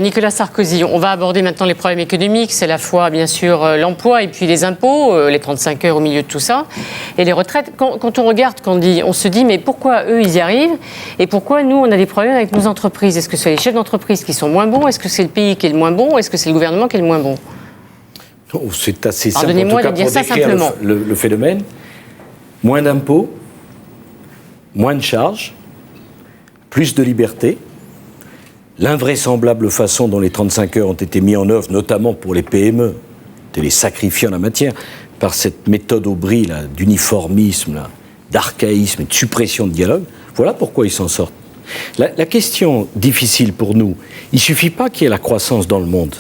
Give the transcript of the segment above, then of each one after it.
Nicolas Sarkozy, on va aborder maintenant les problèmes économiques. C'est à la fois, bien sûr, l'emploi et puis les impôts, les 35 heures au milieu de tout ça, et les retraites. Quand on regarde, on se dit, mais pourquoi eux, ils y arrivent et pourquoi nous, on a des problèmes avec nos entreprises? Est-ce que c'est les chefs d'entreprise qui sont moins bons? Est-ce que c'est le pays qui est le moins bon? Est-ce que c'est le gouvernement qui est le moins bon? C'est assez simple, Pardonnez-moi en tout cas, de dire pour ça décrire simplement. le phénomène. Moins d'impôts, moins de charges, plus de liberté. L'invraisemblable façon dont les 35 heures ont été mis en œuvre, notamment pour les PME, de les sacrifier en la matière, par cette méthode au bris là, d'uniformisme, là, d'archaïsme et de suppression de dialogue, voilà pourquoi ils s'en sortent. La question difficile pour nous, il ne suffit pas qu'il y ait la croissance dans le monde.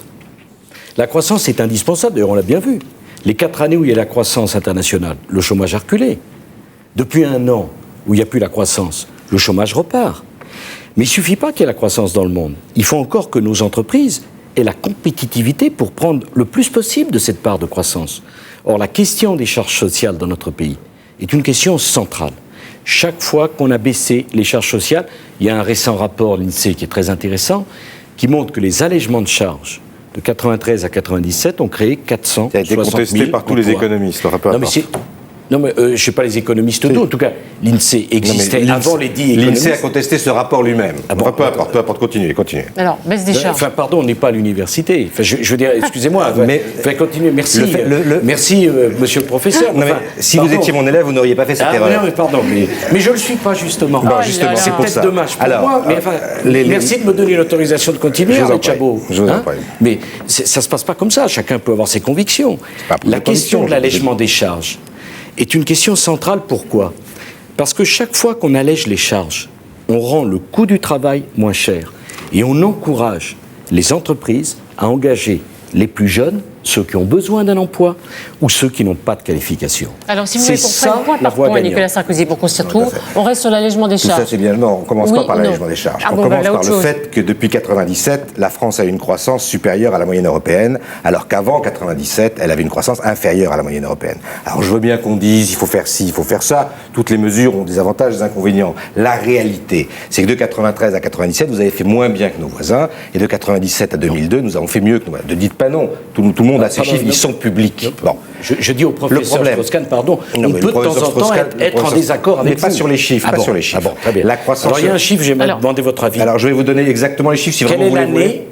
La croissance est indispensable, d'ailleurs on l'a bien vu. Les 4 années où il y a la croissance internationale, le chômage a reculé. Depuis 1 an où il n'y a plus la croissance, le chômage repart. Mais il ne suffit pas qu'il y ait la croissance dans le monde. Il faut encore que nos entreprises aient la compétitivité pour prendre le plus possible de cette part de croissance. Or, la question des charges sociales dans notre pays est une question centrale. Chaque fois qu'on a baissé les charges sociales, il y a un récent rapport de l'INSEE qui est très intéressant, qui montre que les allègements de charges de 93 à 97 ont créé 460 000 Ça a été contesté par tous les économistes, le rapport. Non, mais je ne sais pas les économistes d'eau. En tout cas, l'INSEE existait avant les 10 économistes. L'INSEE a contesté ce rapport lui-même. Ah bon, peu importe, continuez. Alors, baisse des charges. Enfin, pardon, on n'est pas à l'université. Enfin, je veux dire, excusez-moi. Continuez. Merci. Merci, monsieur le professeur. Non, mais si vous étiez mon élève, vous n'auriez pas fait cette erreur. Non, mais pardon. Mais je ne le suis pas, justement. Justement, c'est peut-être dommage pour moi. Mais enfin, merci de me donner l'autorisation de continuer, Arnaud Chabot. Je vous en prie. Mais ça ne se passe pas comme ça. Chacun peut avoir ses convictions. La question de l'allègement des charges est une question centrale. Pourquoi ? Parce que chaque fois qu'on allège les charges, on rend le coût du travail moins cher et on encourage les entreprises à engager les plus jeunes, ceux qui ont besoin d'un emploi ou ceux qui n'ont pas de qualification. Alors, si vous voulez qu'on prenne point par point, Nicolas Sarkozy, pour qu'on s'y retrouve, on reste sur l'allègement des charges. Tout ça, c'est bien. Non, on ne commence pas par l'allègement des charges. On commence par le fait que depuis 1997, la France a eu une croissance supérieure à la moyenne européenne, alors qu'avant 1997, elle avait une croissance inférieure à la moyenne européenne. Alors, je veux bien qu'on dise, il faut faire ci, il faut faire ça. Toutes les mesures ont des avantages et des inconvénients. La réalité, c'est que de 1993 à 1997, vous avez fait moins bien que nos voisins, et de 1997 à 2002, nous avons fait mieux que nos voisins. Ne dites pas non. Tout le monde a ces chiffres, ils sont publics. Bon. Je dis au professeur Strauss-Kahn, pardon, on peut de temps en temps être en désaccord avec vous. Mais pas sur les chiffres, pas sur les chiffres. Très bien. La croissance. Alors, il y a un chiffre, j'aimerais demander votre avis. Alors, je vais vous donner exactement les chiffres, si vraiment vous voulez. Quelle est l'année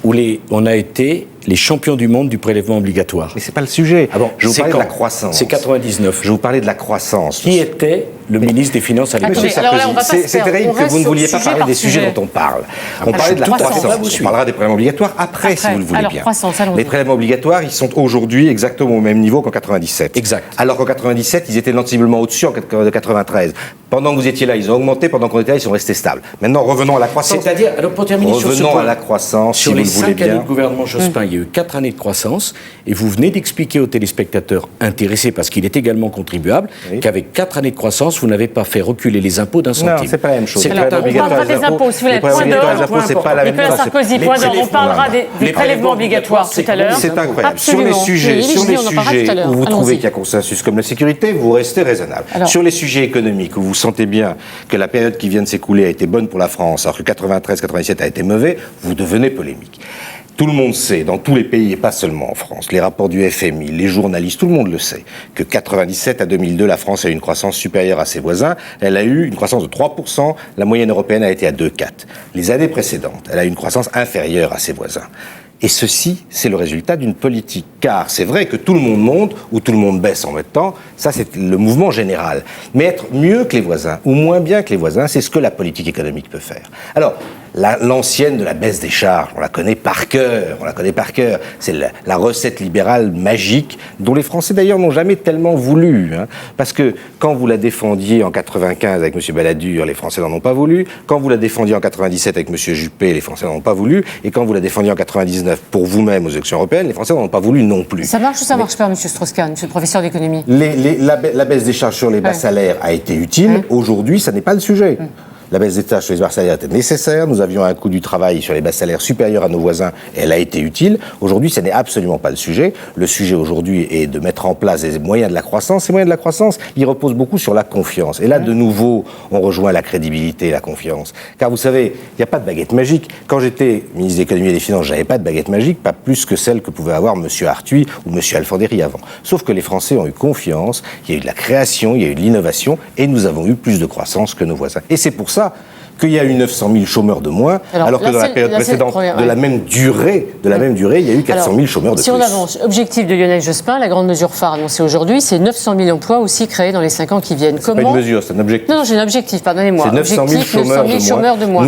où on a été les champions du monde du prélèvement obligatoire? Mais c'est pas le sujet. Je vous parlais de la quand croissance. C'est 99. Je vous parlais de la croissance. Qui était le ministre des Finances à l'époque? C'est terrible que vous ne vouliez pas parler des sujets dont on parle. On parlait de la croissance. On parlera des prélèvements obligatoires après, si vous le voulez bien. Les prélèvements obligatoires, ils sont aujourd'hui exactement au même niveau qu'en 97. Exact. Alors qu'en 97, ils étaient sensiblement au-dessus de 93. Pendant que vous étiez là, ils ont augmenté. Pendant qu'on était là, ils sont restés stables. Maintenant, revenons à la croissance. C'est-à-dire, alors pour terminer sur ce point, revenons à la croissance, sur si les vous le voulez 5 années bien. de gouvernement Jospin, il y a eu 4 années de croissance, et vous venez d'expliquer aux téléspectateurs intéressés, parce qu'il est également contribuable, qu'avec 4 années de croissance, vous n'avez pas fait reculer les impôts d'un centime. Non, c'est pas la même chose. On parlera des impôts, si vous voulez. Point d'or. C'est pas la même chose. Nicolas Sarkozy, point d'or. On parlera des prélèvements obligatoires tout à l'heure. C'est incroyable. Sur les sujets où vous trouvez qu'il y a consensus comme la sécurité, vous restez raisonnable. Sur les sujets économiques où vous sentez bien que la période qui vient de s'écouler a été bonne pour la France, alors que 93-97 a été mauvais, vous devenez polémique. Tout le monde sait, dans tous les pays et pas seulement en France, les rapports du FMI, les journalistes, tout le monde le sait, que 97 à 2002, la France a eu une croissance supérieure à ses voisins. Elle a eu une croissance de 3%, la moyenne européenne a été à 2,4%. Les années précédentes, elle a eu une croissance inférieure à ses voisins. Et ceci, c'est le résultat d'une politique. Car c'est vrai que tout le monde monte ou tout le monde baisse en même temps, ça c'est le mouvement général. Mais être mieux que les voisins ou moins bien que les voisins, c'est ce que la politique économique peut faire. Alors, l'ancienne de la baisse des charges, on la connaît par cœur, C'est la recette libérale magique dont les Français d'ailleurs n'ont jamais tellement voulu. Parce que quand vous la défendiez en 95 avec M. Balladur, les Français n'en ont pas voulu. Quand vous la défendiez en 97 avec M. Juppé, les Français n'en ont pas voulu. Et quand vous la défendiez en 99 pour vous-même aux élections européennes, les Français n'en ont pas voulu non plus. Ça marche ou ça marche pas, M. Strauss-Kahn, monsieur le professeur d'économie? La baisse des charges sur les bas salaires a été utile. Aujourd'hui, ça n'est pas le sujet. la baisse des tâches sur les bas salaires était nécessaire, nous avions un coût du travail sur les bas salaires supérieur à nos voisins, et elle a été utile. Aujourd'hui, ce n'est absolument pas le sujet. Le sujet aujourd'hui est de mettre en place des moyens de la croissance. Ces moyens de la croissance, ils reposent beaucoup sur la confiance. Et là, de nouveau, on rejoint la crédibilité et la confiance. Car vous savez, il n'y a pas de baguette magique. Quand j'étais ministre de l'économie et des finances, je n'avais pas de baguette magique, pas plus que celle que pouvait avoir M. Arthuis ou M. Alfandéry avant. Sauf que les Français ont eu confiance, il y a eu de la création, il y a eu de l'innovation, et nous avons eu plus de croissance que nos voisins. Et c'est pour ça qu'il y a eu 900 000 chômeurs de moins, alors que dans la période précédente, de la même durée, il y a eu 400 000 chômeurs de plus. Si on avance, objectif de Lionel Jospin, la grande mesure phare annoncée aujourd'hui, c'est 900 000 emplois aussi créés dans les 5 ans qui viennent. C'est pas une mesure, c'est un objectif. Non, j'ai un objectif, pardonnez-moi. C'est 900 000 chômeurs de moins.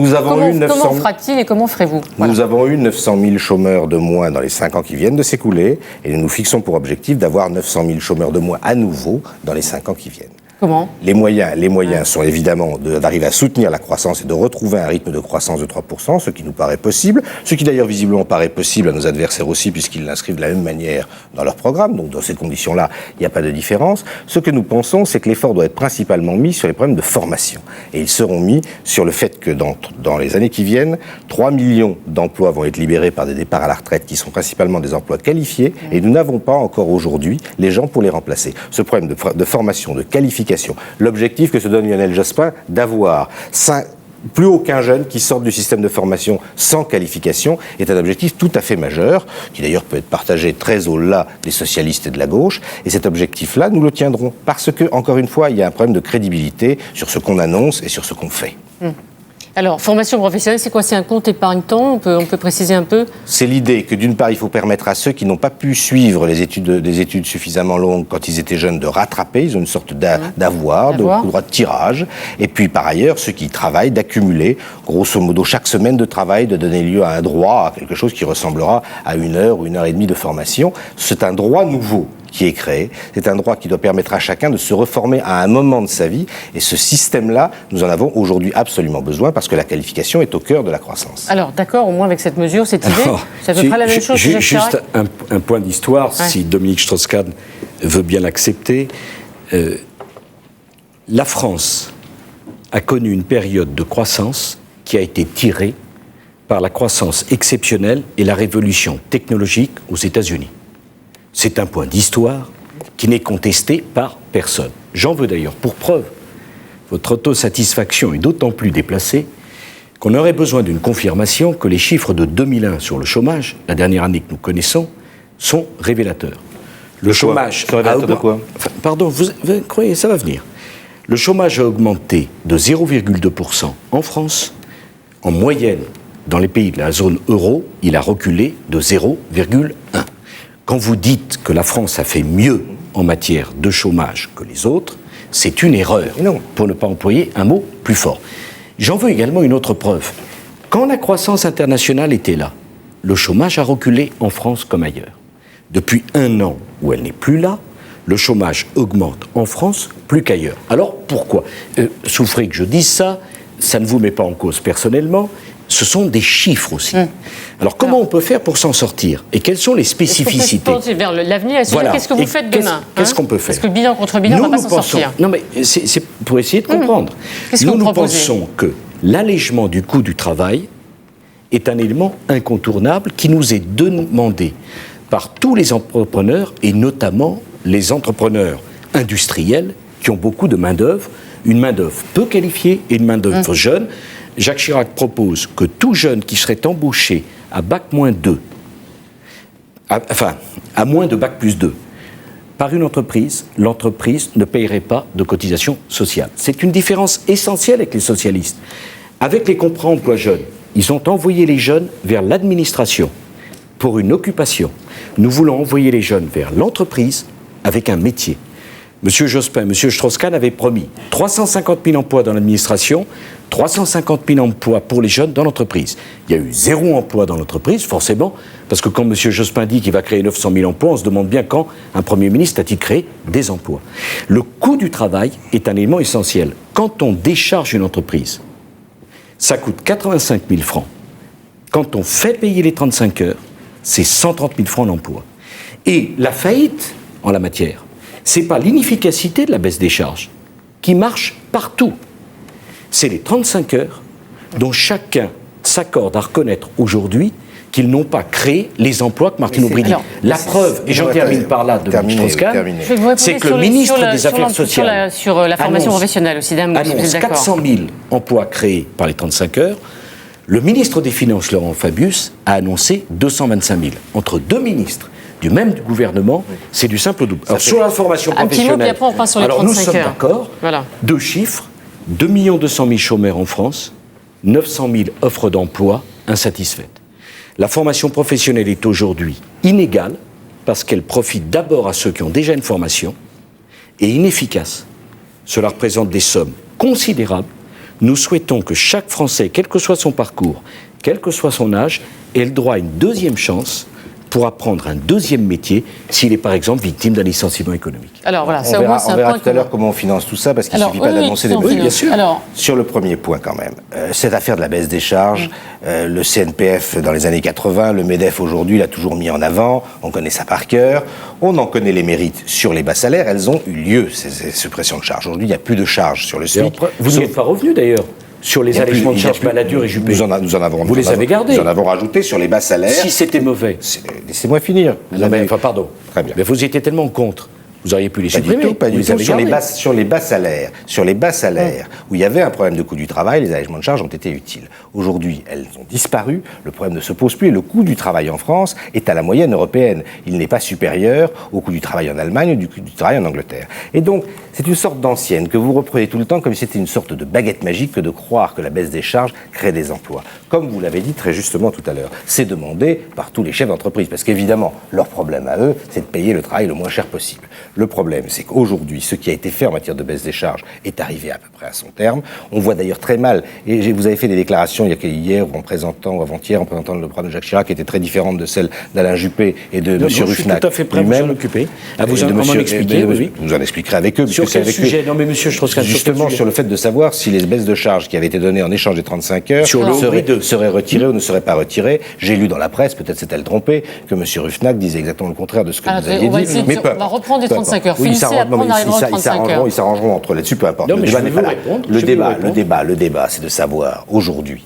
Comment fera-t-il et comment ferez-vous ? Nous avons eu 900 000 chômeurs de moins dans les 5 ans qui viennent de s'écouler, et nous nous fixons pour objectif d'avoir 900 000 chômeurs de moins à nouveau dans les 5 ans qui viennent. Comment ? Les moyens sont évidemment d'arriver à soutenir la croissance et de retrouver un rythme de croissance de 3%, ce qui nous paraît possible, ce qui d'ailleurs visiblement paraît possible à nos adversaires aussi, puisqu'ils l'inscrivent de la même manière dans leur programme, donc dans ces conditions-là, il n'y a pas de différence. Ce que nous pensons, c'est que l'effort doit être principalement mis sur les problèmes de formation. Et ils seront mis sur le fait que dans les années qui viennent, 3 millions d'emplois vont être libérés par des départs à la retraite qui sont principalement des emplois qualifiés, et nous n'avons pas encore aujourd'hui les gens pour les remplacer. Ce problème de formation, de qualification, l'objectif que se donne Lionel Jospin d'avoir plus aucun jeune qui sorte du système de formation sans qualification est un objectif tout à fait majeur, qui d'ailleurs peut être partagé très au-delà des socialistes et de la gauche. Et cet objectif-là, nous le tiendrons. Parce que, encore une fois, il y a un problème de crédibilité sur ce qu'on annonce et sur ce qu'on fait. Alors, formation professionnelle, c'est quoi ? C'est un compte épargne-temps ? On peut préciser un peu ? C'est l'idée que, d'une part, il faut permettre à ceux qui n'ont pas pu suivre des études suffisamment longues quand ils étaient jeunes de rattraper. Ils ont une sorte d'avoir, de droit de tirage. Et puis, par ailleurs, ceux qui travaillent, d'accumuler, grosso modo, chaque semaine de travail, de donner lieu à un droit, à quelque chose qui ressemblera à 1 heure ou 1 heure et demie de formation. C'est un droit nouveau qui est créé. C'est un droit qui doit permettre à chacun de se reformer à un moment de sa vie. Et ce système-là, nous en avons aujourd'hui absolument besoin parce que la qualification est au cœur de la croissance. Alors, d'accord, au moins avec cette mesure, cette idée, ça ne fait pas la même chose que Jacques Chirac. Juste un point d'histoire, si Dominique Strauss-Kahn veut bien l'accepter. La France a connu une période de croissance qui a été tirée par la croissance exceptionnelle et la révolution technologique aux États-Unis. C'est un point d'histoire qui n'est contesté par personne. J'en veux d'ailleurs pour preuve. Votre autosatisfaction est d'autant plus déplacée qu'on aurait besoin d'une confirmation que les chiffres de 2001 sur le chômage, la dernière année que nous connaissons, sont révélateurs. Le chômage a augmenté de quoi ? Pardon, vous croyez, ça va venir. Le chômage a augmenté de 0,2% en France. En moyenne, dans les pays de la zone euro, il a reculé de 0,1%. Quand vous dites que la France a fait mieux en matière de chômage que les autres, c'est une erreur, pour ne pas employer un mot plus fort. J'en veux également une autre preuve. Quand la croissance internationale était là, le chômage a reculé en France comme ailleurs. Depuis 1 an où elle n'est plus là, le chômage augmente en France plus qu'ailleurs. Alors pourquoi ? Souffrez que je dise ça, ça ne vous met pas en cause personnellement, ce sont des chiffres aussi. Alors comment on peut faire pour s'en sortir ? Et quelles sont les spécificités ? Vers l'avenir, qu'est-ce que vous faites demain ? Qu'est-ce qu'on peut faire ? Parce que bilan contre bilan, on ne va pas s'en sortir. Non mais c'est pour essayer de comprendre. Nous pensons que l'allègement du coût du travail est un élément incontournable qui nous est demandé par tous les entrepreneurs et notamment les entrepreneurs industriels qui ont beaucoup de main-d'œuvre, une main-d'œuvre peu qualifiée et une main-d'œuvre jeune. Jacques Chirac propose que tout jeune qui serait embauché à Bac-2, à moins de Bac+2, par une entreprise, l'entreprise ne payerait pas de cotisation sociale. C'est une différence essentielle avec les socialistes. Avec les contrats emploi jeunes, ils ont envoyé les jeunes vers l'administration pour une occupation. Nous voulons envoyer les jeunes vers l'entreprise avec un métier. Monsieur Jospin, Monsieur Strauss-Kahn avaient promis 350 000 emplois dans l'administration, 350 000 emplois pour les jeunes dans l'entreprise. Il y a eu 0 emploi dans l'entreprise, forcément, parce que quand Monsieur Jospin dit qu'il va créer 900 000 emplois, on se demande bien quand un Premier ministre a-t-il créé des emplois. Le coût du travail est un élément essentiel. Quand on décharge une entreprise, ça coûte 85 000 francs. Quand on fait payer les 35 heures, c'est 130 000 francs l'emploi. Et la faillite en la matière, ce n'est pas l'inefficacité de la baisse des charges qui marche partout. c'est les 35 heures dont chacun s'accorde à reconnaître aujourd'hui qu'ils n'ont pas créé les emplois que Martine Aubry dit. La preuve, et j'en termine par là, de Strauss-Kahn, c'est que le ministre des Affaires sociales sur la formation professionnelle aussi, annonce 400 000 emplois créés par les 35 heures. Le ministre des Finances, Laurent Fabius, a annoncé 225 000. Entre deux ministres du même gouvernement, c'est du simple double. Alors, sur la formation professionnelle, nous sommes d'accord, deux chiffres, 2 200 000 chômeurs en France, 900 000 offres d'emploi insatisfaites. La formation professionnelle est aujourd'hui inégale parce qu'elle profite d'abord à ceux qui ont déjà une formation et inefficace. Cela représente des sommes considérables. Nous souhaitons que chaque Français, quel que soit son parcours, quel que soit son âge, ait le droit à une deuxième chance pour apprendre un deuxième métier s'il est par exemple victime d'un licenciement économique. Alors voilà, on verra tout à l'heure comment on finance tout ça, parce qu'il ne suffit pas d'annoncer des budgets. Bien sûr. Alors, sur le premier point quand même, cette affaire de la baisse des charges, le CNPF dans les années 80, le MEDEF aujourd'hui l'a toujours mis en avant, on connaît ça par cœur, on en connaît les mérites sur les bas salaires, elles ont eu lieu, ces suppressions de charges. Aujourd'hui, il n'y a plus de charges sur le SMIC. Vous n'y êtes pas revenu d'ailleurs sur les allégements de charges Balladur et Juppé. Vous les avez gardés. Nous en avons rajouté sur les bas salaires. Si c'était mauvais. Laissez-moi finir. Pardon. Très bien. Mais vous étiez tellement contre. Vous auriez pu les supprimer. Pas du tout. Sur les bas salaires, où il y avait un problème de coût du travail, les allégements de charges ont été utiles. Aujourd'hui, elles ont disparu, le problème ne se pose plus, et le coût du travail en France est à la moyenne européenne. Il n'est pas supérieur au coût du travail en Allemagne ou du coût du travail en Angleterre. Et donc, c'est une sorte d'ancienne que vous reprenez tout le temps comme si c'était une sorte de baguette magique que de croire que la baisse des charges crée des emplois. Comme vous l'avez dit très justement tout à l'heure, c'est demandé par tous les chefs d'entreprise, parce qu'évidemment, leur problème à eux, c'est de payer le travail le moins cher possible. Le problème, c'est qu'aujourd'hui, ce qui a été fait en matière de baisse des charges est arrivé à peu près à son terme. On voit d'ailleurs très mal, et vous avez fait des déclarations hier ou avant-hier, en présentant le programme de Jacques Chirac, qui était très différente de celle d'Alain Juppé et de M. Ruffnac. Je suis tout à fait prêt à vous en occuper, à vous en expliquer. Vous en expliquerez avec eux. Sur quel sujet ? Non mais M. Strauss-Kahn, justement sur le fait de savoir si les baisses de charges qui avaient été données en échange des 35 heures seraient retirées ou ne seraient pas retirées. J'ai lu dans la presse, peut-être s'est-elle trompée, que M. Ruffnac disait exactement le contraire de ce que vous aviez dit. Mais on va reprendre les 35 heures. Ils s'arrangeront entre là-dessus, peu importe. Le débat, c'est de savoir aujourd'hui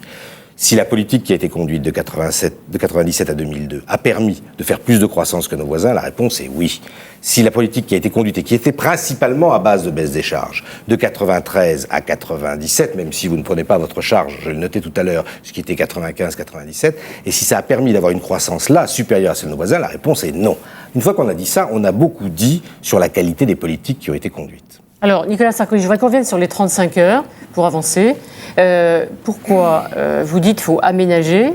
si la politique qui a été conduite de 97 à 2002 a permis de faire plus de croissance que nos voisins, la réponse est oui. Si la politique qui a été conduite et qui était principalement à base de baisse des charges, de 93 à 97, même si vous ne prenez pas votre charge, je le notais tout à l'heure, ce qui était 95-97, et si ça a permis d'avoir une croissance là supérieure à celle de nos voisins, la réponse est non. Une fois qu'on a dit ça, on a beaucoup dit sur la qualité des politiques qui ont été conduites. Alors, Nicolas Sarkozy, je voudrais qu'on revienne sur les 35 heures pour avancer. Pourquoi vous dites qu'il faut aménager,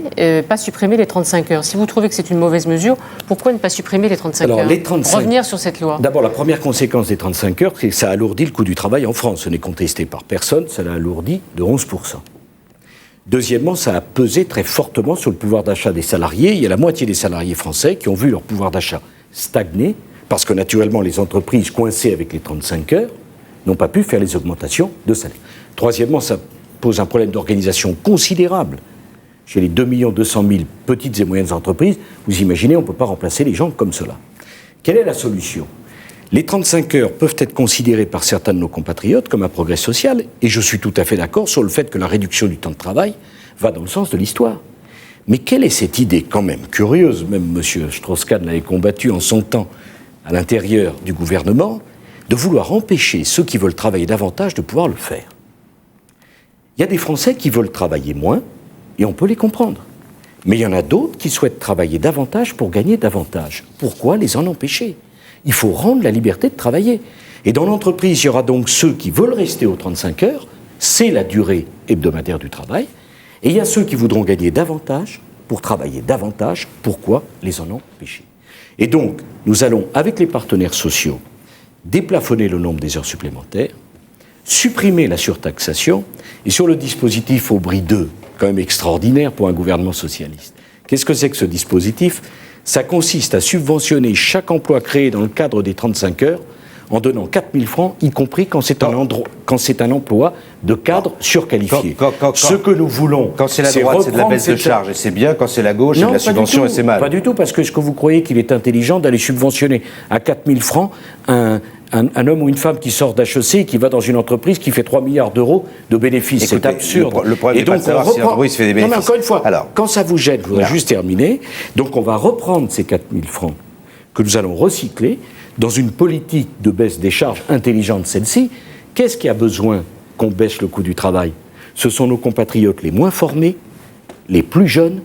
pas supprimer les 35 heures ? Si vous trouvez que c'est une mauvaise mesure, pourquoi ne pas supprimer les 35 heures ? Revenir sur cette loi. D'abord, la première conséquence des 35 heures, c'est que ça alourdit le coût du travail en France. Ce n'est contesté par personne, ça l'a alourdi de 11%. Deuxièmement, ça a pesé très fortement sur le pouvoir d'achat des salariés. Il y a la moitié des salariés français qui ont vu leur pouvoir d'achat stagner, parce que naturellement, les entreprises coincées avec les 35 heures n'ont pas pu faire les augmentations de salaire. Troisièmement, ça pose un problème d'organisation considérable. Chez les 2 200 000 petites et moyennes entreprises, vous imaginez, on ne peut pas remplacer les gens comme cela. Quelle est la solution ? Les 35 heures peuvent être considérées par certains de nos compatriotes comme un progrès social, et je suis tout à fait d'accord sur le fait que la réduction du temps de travail va dans le sens de l'histoire. Mais quelle est cette idée quand même curieuse, même M. Strauss-Kahn l'avait combattue en son temps à l'intérieur du gouvernement, de vouloir empêcher ceux qui veulent travailler davantage de pouvoir le faire. Il y a des Français qui veulent travailler moins, et on peut les comprendre. Mais il y en a d'autres qui souhaitent travailler davantage pour gagner davantage. Pourquoi les en empêcher ? Il faut rendre la liberté de travailler. Et dans l'entreprise, il y aura donc ceux qui veulent rester aux 35 heures, c'est la durée hebdomadaire du travail, et il y a ceux qui voudront gagner davantage pour travailler davantage. Pourquoi les en empêcher ? Et donc, nous allons, avec les partenaires sociaux, déplafonner le nombre des heures supplémentaires, supprimer la surtaxation, et sur le dispositif Aubry 2, quand même extraordinaire pour un gouvernement socialiste. Qu'est-ce que c'est que ce dispositif ? Ça consiste à subventionner chaque emploi créé dans le cadre des 35 heures en donnant 4 000 francs, y compris quand c'est un emploi de cadre surqualifié. Ce que nous voulons, quand c'est la droite, c'est de la baisse de charge, et c'est bien. Quand c'est la gauche, c'est de la subvention, et c'est mal. Pas du tout, parce que est-ce que vous croyez qu'il est intelligent d'aller subventionner à 4 000 francs un homme ou une femme qui sort d'HEC et qui va dans une entreprise qui fait 3 milliards d'euros de bénéfices. C'est absurde. Le problème, c'est pas de savoir si l'entreprise fait des bénéfices. Non, mais encore une fois, alors, quand ça vous gêne, je voudrais juste terminer. Donc on va reprendre ces 4 000 francs que nous allons recycler dans une politique de baisse des charges intelligente, celle-ci. Qu'est-ce qui a besoin qu'on baisse le coût du travail ? Ce sont nos compatriotes les moins formés, les plus jeunes,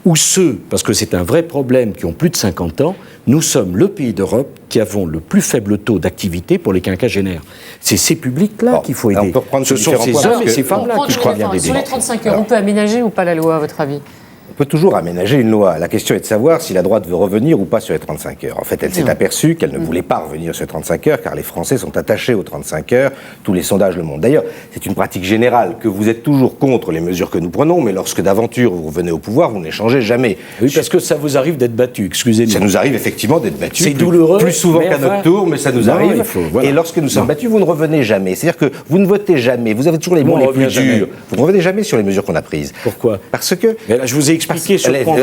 ou ceux, parce que c'est un vrai problème, qui ont plus de 50 ans. Nous sommes le pays d'Europe qui avons le plus faible taux d'activité pour les quinquagénaires. C'est ces publics-là qu'il faut aider. Ce sont ces hommes et ces femmes-là qu'il faut bien aider. Sur les 35 heures, on peut aménager ou pas la loi, à votre avis ? On peut toujours aménager une loi. La question est de savoir si la droite veut revenir ou pas sur les 35 heures. En fait, elle s'est aperçue qu'elle ne voulait pas revenir sur les 35 heures, car les Français sont attachés aux 35 heures. Tous les sondages le montrent. D'ailleurs, c'est une pratique générale que vous êtes toujours contre les mesures que nous prenons, mais lorsque d'aventure vous revenez au pouvoir, vous ne les changez jamais. Oui, parce que ça vous arrive d'être battu, excusez-moi. Ça nous arrive effectivement d'être battu. C'est douloureux. Plus souvent qu'à notre tour, mais ça nous arrive. Voilà. Et lorsque nous sommes battus, vous ne revenez jamais. C'est-à-dire que vous ne votez jamais. Vous avez toujours les mots les plus durs. Vous ne revenez jamais sur les mesures qu'on a prises. Pourquoi ? Parce que... Mais là, je vous ai expliqué sur le point.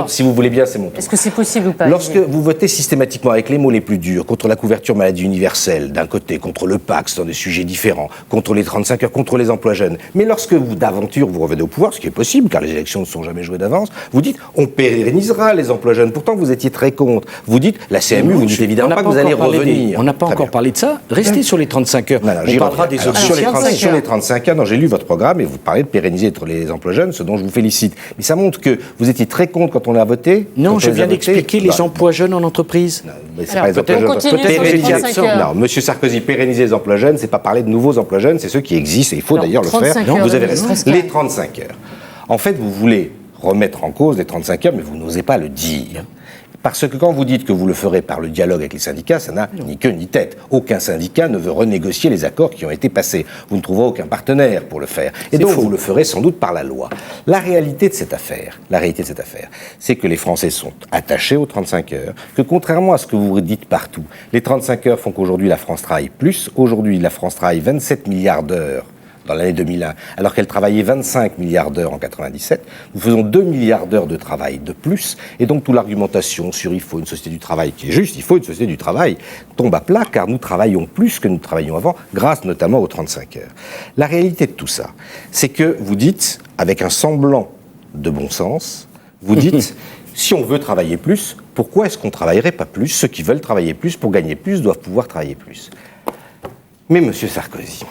Si vous voulez bien, c'est mon tour. Est-ce que c'est possible ou pas ? Lorsque vous votez systématiquement avec les mots les plus durs, contre la couverture maladie universelle, d'un côté, contre le PAX, dans des sujets différents, contre les 35 heures, contre les emplois jeunes, mais lorsque vous, d'aventure, vous revenez au pouvoir, ce qui est possible, car les élections ne sont jamais jouées d'avance, vous dites, on pérennisera les emplois jeunes. Pourtant, vous étiez très contre. Vous dites, la CMU, vous ne dites évidemment pas que vous allez revenir. On n'a pas encore parlé de ça. Restez sur les 35 heures. On parlera des autres sur les 35 heures. J'ai lu votre programme et vous parlez de pérenniser les emplois jeunes, ce dont je vous félicite. Mais ça montre que vous étiez très contre quand on a voté. Non, je viens d'expliquer les emplois jeunes en entreprise. Non, mais c'est pas les emplois jeunes. Non, Monsieur Sarkozy, pérenniser les emplois jeunes, c'est pas parler de nouveaux emplois jeunes, c'est ceux qui existent et il faut d'ailleurs le faire. Non, vous avez raison. Les 35 heures. En fait, vous voulez remettre en cause les 35 heures, mais vous n'osez pas le dire. Parce que quand vous dites que vous le ferez par le dialogue avec les syndicats, ça n'a ni queue ni tête. Aucun syndicat ne veut renégocier les accords qui ont été passés. Vous ne trouverez aucun partenaire pour le faire. Et donc vous le ferez sans doute par la loi. La réalité de cette affaire, c'est que les Français sont attachés aux 35 heures, que contrairement à ce que vous dites partout, les 35 heures font qu'aujourd'hui la France travaille plus. Aujourd'hui, la France travaille 27 milliards d'heures dans l'année 2001, alors qu'elle travaillait 25 milliards d'heures en 97, nous faisons 2 milliards d'heures de travail de plus, et donc toute l'argumentation sur il faut une société du travail qui est juste, il faut une société du travail, tombe à plat, car nous travaillons plus que nous travaillions avant, grâce notamment aux 35 heures. La réalité de tout ça, c'est que vous dites, avec un semblant de bon sens, vous dites, si on veut travailler plus, pourquoi est-ce qu'on ne travaillerait pas plus ? Ceux qui veulent travailler plus pour gagner plus doivent pouvoir travailler plus. Mais Monsieur Sarkozy,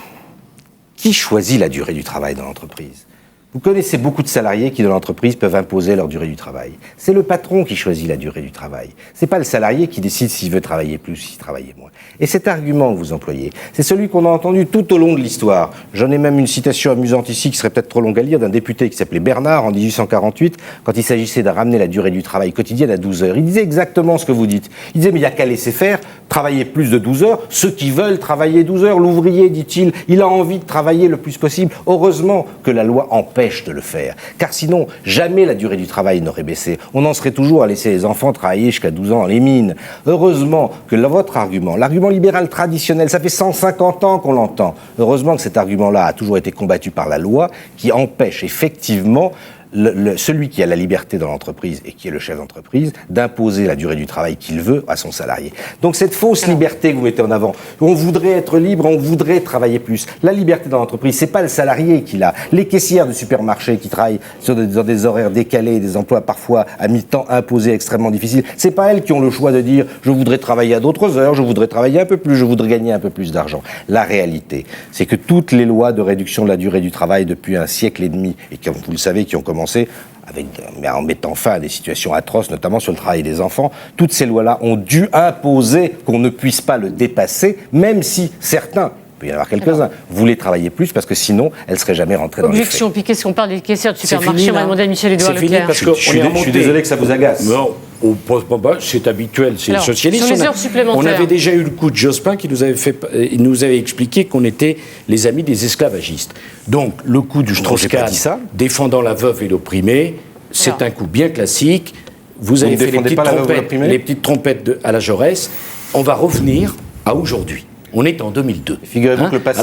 qui choisit la durée du travail dans l'entreprise ? Vous connaissez beaucoup de salariés qui, dans l'entreprise, peuvent imposer leur durée du travail. C'est le patron qui choisit la durée du travail. C'est pas le salarié qui décide s'il veut travailler plus ou s'il travaille moins. Et cet argument que vous employez, c'est celui qu'on a entendu tout au long de l'histoire. J'en ai même une citation amusante ici, qui serait peut-être trop longue à lire, d'un député qui s'appelait Bernard, en 1848, quand il s'agissait de ramener la durée du travail quotidienne à 12 heures. Il disait exactement ce que vous dites. Il disait, mais il n'y a qu'à laisser faire, travailler plus de 12 heures, ceux qui veulent travailler 12 heures. L'ouvrier, dit-il, il a envie de travailler le plus possible. Heureusement que la loi empêche de le faire. Car sinon, jamais la durée du travail n'aurait baissé. On en serait toujours à laisser les enfants travailler jusqu'à 12 ans dans les mines. Heureusement que votre argument, l'argument libéral traditionnel, ça fait 150 ans qu'on l'entend. Heureusement que cet argument-là a toujours été combattu par la loi qui empêche effectivement celui qui a la liberté dans l'entreprise et qui est le chef d'entreprise d'imposer la durée du travail qu'il veut à son salarié. Donc cette fausse liberté que vous mettez en avant, on voudrait être libre, on voudrait travailler plus. La liberté dans l'entreprise, c'est pas le salarié qui l'a. Les caissières du supermarché qui travaillent dans des horaires décalés, des emplois parfois à mi-temps imposés, extrêmement difficiles, c'est pas elles qui ont le choix de dire je voudrais travailler à d'autres heures, je voudrais travailler un peu plus, je voudrais gagner un peu plus d'argent. La réalité, c'est que toutes les lois de réduction de la durée du travail depuis un siècle et demi, et comme vous le savez, qui ont commencé en mettant fin à des situations atroces, notamment sur le travail des enfants, toutes ces lois-là ont dû imposer qu'on ne puisse pas le dépasser, même si certains, il peut y en avoir quelques-uns, voulaient travailler plus, parce que sinon, elles ne seraient jamais rentrées dans les faits. Objection, puis qu'est-ce qu'on parle des caissières de supermarché, on va demander à Michel-Édouard Leclerc. Parce que je suis désolé que ça vous agace. Non. C'est habituel, c'est le socialisme. Sur les heures supplémentaires. On avait déjà eu le coup de Jospin qui nous avait expliqué qu'on était les amis des esclavagistes. Donc, le coup du Strauss-Kahn, défendant la veuve et l'opprimé, c'est un coup bien classique. Vous avez fait les petites trompettes à la Jaurès. On va revenir à aujourd'hui. On est en 2002. Figurez-vous que le passé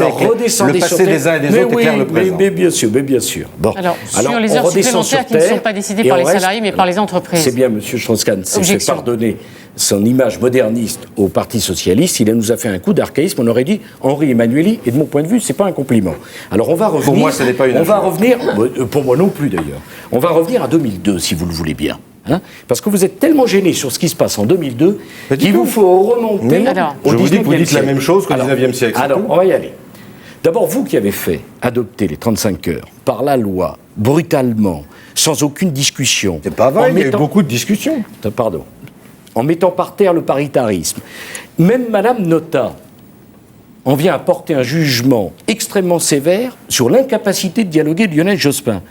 des uns et des autres éclaire le présent. Mais bien sûr. Bon. Alors sur les heures supplémentaires qui ne sont pas décidées par les salariés, mais par les entreprises. C'est bien, M. Strauss-Kahn s'est fait pardonner son image moderniste au Parti socialiste. Il nous a fait un coup d'archaïsme. On aurait dit Henri Emmanuelli, et de mon point de vue, c'est pas un compliment. Alors on va revenir. Pour moi, ce n'est pas une. On va revenir. Pour moi non plus d'ailleurs. On va revenir à 2002, si vous le voulez bien. Hein, parce que vous êtes tellement gêné sur ce qui se passe en 2002 qu'il vous faut remonter au 19e siècle. Je vous dis que vous dites la même chose qu'au 19e siècle. Alors, on va y aller. D'abord, vous qui avez fait adopter les 35 heures par la loi, brutalement, sans aucune discussion. C'est pas vrai, il y a eu beaucoup de discussions. Pardon. En mettant par terre le paritarisme. Même Madame Notat en vient à porter un jugement extrêmement sévère sur l'incapacité de dialoguer de Lionel Jospin.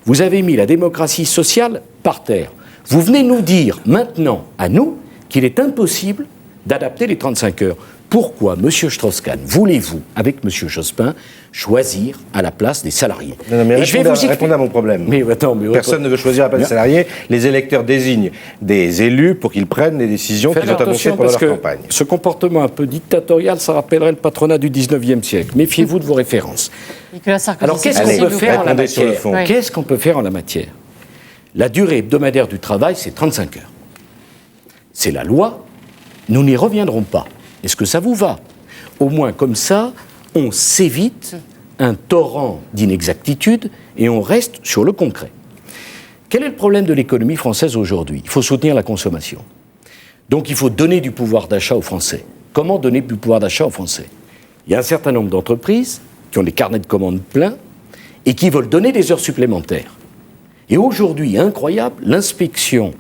Vous avez mis la démocratie sociale par terre. Vous venez nous dire maintenant, à nous, qu'il est impossible d'adapter les 35 heures. Pourquoi, M. Strauss-Kahn, voulez-vous, avec M. Jospin, choisir à la place des salariés? Non, mais répondez à mon problème. Personne ne veut choisir à la place des salariés. Les électeurs désignent des élus pour qu'ils prennent les décisions qu'ils ont annoncées pendant leur campagne. Ce comportement un peu dictatorial, ça rappellerait le patronat du 19e siècle. Méfiez-vous de vos références. Alors, qu'est-ce qu'on peut faire en la matière? Qu'est-ce qu'on peut faire en la matière? La durée hebdomadaire du travail, c'est 35 heures. C'est la loi. Nous n'y reviendrons pas. Est-ce que ça vous va? Au moins, comme ça, on s'évite un torrent d'inexactitudes et on reste sur le concret. Quel est le problème de l'économie française aujourd'hui? Il faut soutenir la consommation. Donc, il faut donner du pouvoir d'achat aux Français. Comment donner du pouvoir d'achat aux Français? Il y a un certain nombre d'entreprises qui ont les carnets de commandes pleins et qui veulent donner des heures supplémentaires. Et aujourd'hui, incroyable, l'inspection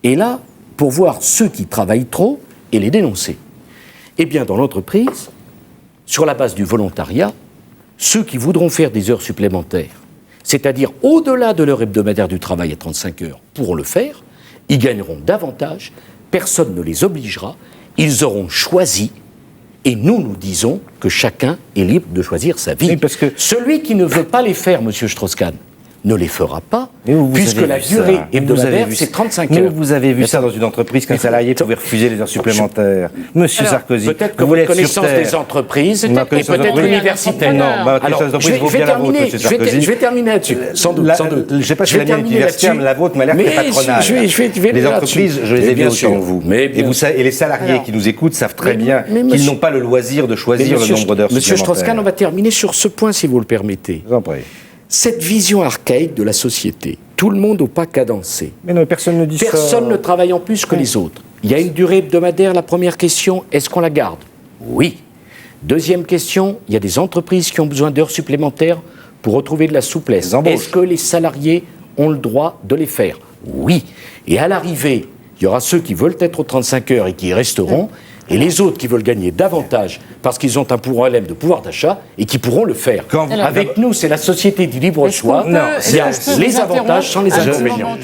est là pour voir ceux qui travaillent trop et les dénoncer. Eh bien, dans l'entreprise, sur la base du volontariat, ceux qui voudront faire des heures supplémentaires, c'est-à-dire au-delà de l'heure hebdomadaire du travail à 35 heures, pourront le faire, ils gagneront davantage, personne ne les obligera, ils auront choisi, et nous disons que chacun est libre de choisir sa vie. Oui, parce que celui qui ne veut pas les faire, M. Strauss-Kahn, ne les fera pas, puisque la durée hebdomadaire, c'est 35 heures. Mais vous avez vu ça dans une entreprise qu'un salarié pouvait refuser les heures supplémentaires. Monsieur Sarkozy, peut-être que votre connaissance des entreprises et peut-être universitaire. Non, je vais terminer là-dessus. Sans doute. Je ne sais pas si la mienne est universitaire, mais la vôtre m'a l'air très patronale. Les entreprises, je les ai vues autant que vous. Et les salariés qui nous écoutent savent très bien qu'ils n'ont pas le loisir de choisir le nombre d'heures supplémentaires. Monsieur Strauss-Kahn, on va terminer sur ce point, si vous le permettez. Je vous en prie. Cette vision archaïque de la société, tout le monde au pas cadencé. Mais non, personne ne dit ça. Personne ne travaille en plus que les autres. Il y a une durée hebdomadaire, la première question, est-ce qu'on la garde? Oui. Deuxième question, il y a des entreprises qui ont besoin d'heures supplémentaires pour retrouver de la souplesse. Est-ce que les salariés ont le droit de les faire? Oui. Et à l'arrivée, il y aura ceux qui veulent être aux 35 heures et qui y resteront, et les autres qui veulent gagner davantage parce qu'ils ont un problème de pouvoir d'achat et qui pourront le faire. Avec nous, c'est la société du libre choix. Il y a les avantages sans les inconvénients.